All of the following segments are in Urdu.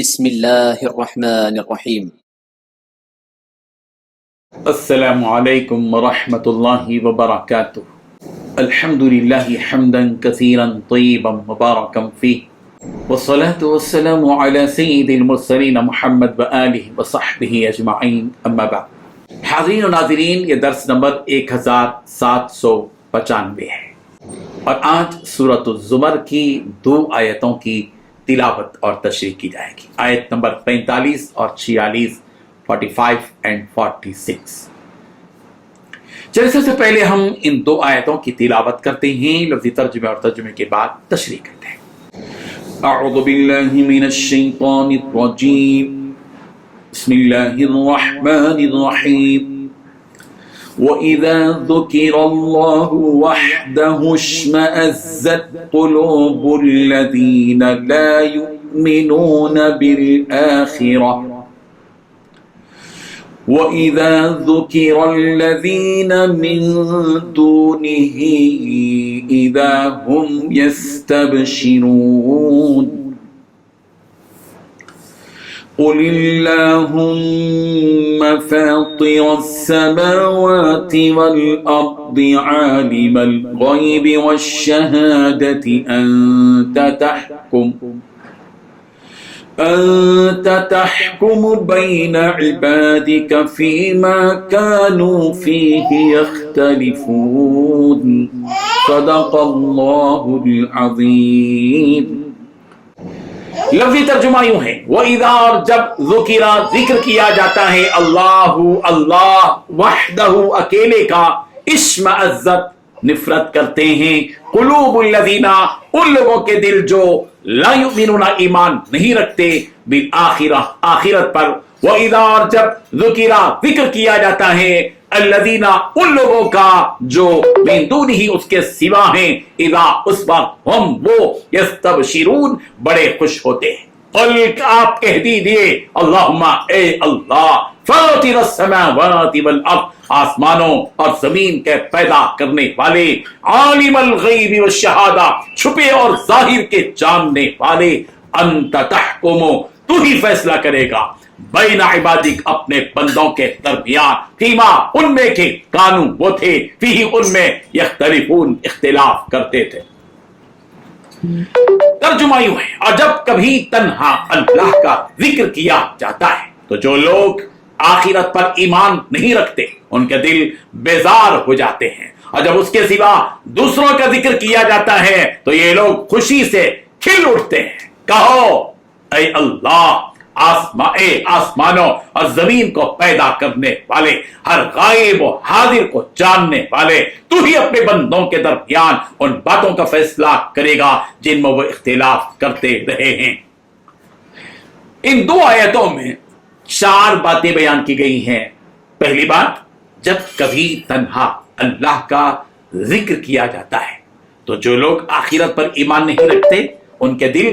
بسم الله الرحمن الرحيم. السلام عليكم ورحمة الله وبركاته. الحمد لله حمدا كثيرا طيبا مباركا فيه، والصلاة والسلام على سيد المرسلين محمد وآلہ وصحبہ اجمعین، اما بعد۔ حاضرین و ناظرین، یہ درس نمبر 1795 ہے اور آج سورۃ الزمر کی 2 آیتوں کی تلاوت اور تشریح کی جائے گی، آیت نمبر 45 اور 46، 45 and 46۔ چلیے سب سے پہلے ہم ان 2 آیتوں کی تلاوت کرتے ہیں، لفظی ترجمے اور ترجمے کے بعد تشریح کرتے ہیں۔ اعوذ باللہ من الشیطان الرجیم، بسم اللہ الرحمن الرحیم۔ وَإِذَا ذُكِرَ اللَّهُ وَحْدَهُ اشْمَأَزَّتْ قُلُوبُ الَّذِينَ لَا يُؤْمِنُونَ بِالْآخِرَةِ وَإِذَا ذُكِرَ الَّذِينَ مِن دُونِهِ إِذَا هُمْ يَسْتَبْشِرُونَ قُلِ اللَّهُمَّ فَاطِرَ السَّمَاوَاتِ وَالْأَرْضِ عَالِمَ الْغَيْبِ وَالشَّهَادَةِ أنت تحكم بين عبادك فيما كانوا فيه يختلفون صدق الله العظيم۔ لفظی ترجمہ یوں ہے، وَإِذَا، اور جب ذکر کیا جاتا ہے اللہ وحدہ اکیلے کا، اشمئزت نفرت کرتے ہیں، قلوب الذین ان لوگوں کے دل جو لا یؤمنون ایمان نہیں رکھتے، بالآخرہ آخرت پر، وَإِذَا، اور جب ذکر کیا جاتا ہے الذین ان لوگوں کا جو من دونہ اس کے سوا ہیں، اذا اس وقت ہم وہ یستبشرون بڑے خوش ہوتے ہیں۔ قل آپ کہہ دیجئے اللہم اے اللہ، فاطر السماوات والارض آسمانوں اور زمین کے پیدا کرنے والے، عالم الغیب والشہادہ چھپے اور ظاہر کے جاننے والے، انت تحکم تو ہی فیصلہ کرے گا، بین عبادک اپنے بندوں کے درمیان، فیما ان میں کے کانوں وہ تھے، فیہ ان میں یختلفون اختلاف کرتے تھے۔ ترجمہ یوں ہے، اور جب کبھی تنہا اللہ کا ذکر کیا جاتا ہے تو جو لوگ آخرت پر ایمان نہیں رکھتے ان کے دل بیزار ہو جاتے ہیں، اور جب اس کے سوا دوسروں کا ذکر کیا جاتا ہے تو یہ لوگ خوشی سے کھل اٹھتے ہیں۔ کہو اے اللہ، آسمانوں اور زمین کو پیدا کرنے والے، ہر غائب و حاضر کو جاننے والے، تو ہی اپنے بندوں کے درمیان ان باتوں کا فیصلہ کرے گا جن میں وہ اختلاف کرتے رہے ہیں۔ ان 2 آیتوں میں 4 باتیں بیان کی گئی ہیں۔ پہلی بات، جب کبھی تنہا اللہ کا ذکر کیا جاتا ہے تو جو لوگ آخرت پر ایمان نہیں رکھتے ان کے دل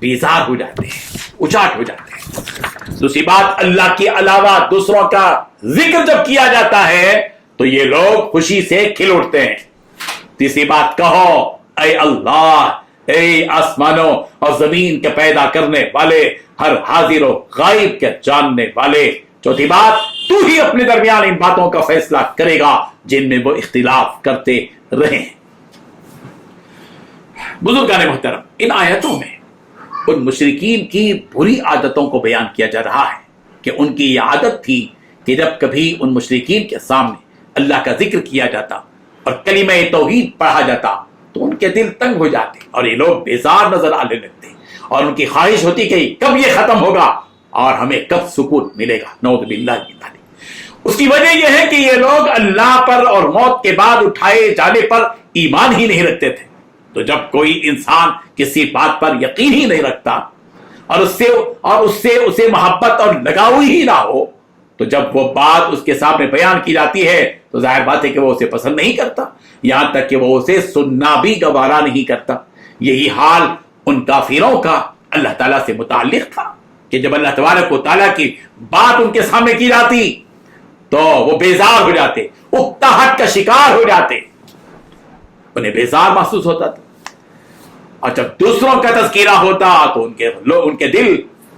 بیزار ہو جاتے ہیں، اچاٹ ہو جاتے ہیں۔ دوسری بات، اللہ کے علاوہ دوسروں کا ذکر جب کیا جاتا ہے تو یہ لوگ خوشی سے کھل اٹھتے ہیں۔ تیسری بات، کہو اے اللہ، اے آسمانوں اور زمین کے پیدا کرنے والے، ہر حاضر و غائب کے جاننے والے۔ چوتھی بات، تو ہی اپنے درمیان ان باتوں کا فیصلہ کرے گا جن میں وہ اختلاف کرتے رہے ہیں۔ بزرگان محترم، ان آیتوں میں ان مشرکین کی بری عادتوں کو بیان کیا جا رہا ہے کہ ان کی یہ عادت تھی کہ جب کبھی ان مشرکین کے سامنے اللہ کا ذکر کیا جاتا اور کلمہ توحید پڑھا جاتا تو ان کے دل تنگ ہو جاتے اور یہ لوگ بیزار نظر آنے لگتے، اور ان کی خواہش ہوتی کہ کب یہ ختم ہوگا اور ہمیں کب سکون ملے گا، نعوذ باللہ من ذالک۔ اس کی وجہ یہ ہے کہ یہ لوگ اللہ پر اور موت کے بعد اٹھائے جانے پر ایمان ہی نہیں رکھتے تھے۔ تو جب کوئی انسان کسی بات پر یقین ہی نہیں رکھتا اور اس سے اسے محبت اور لگاؤ ہی نہ ہو تو جب وہ بات اس کے سامنے بیان کی جاتی ہے تو ظاہر بات ہے کہ وہ اسے پسند نہیں کرتا، یہاں تک کہ وہ اسے سننا بھی گوارا نہیں کرتا۔ یہی حال ان کافروں کا اللہ تعالیٰ سے متعلق تھا کہ جب اللہ تبارک و تعالیٰ کی بات ان کے سامنے کی جاتی تو وہ بیزار ہو جاتے، اکتاہٹ کا شکار ہو جاتے، انہیں بیزار محسوس ہوتا تھا۔ اور جب دوسروں کا تذکرہ ہوتا تو ان کے دل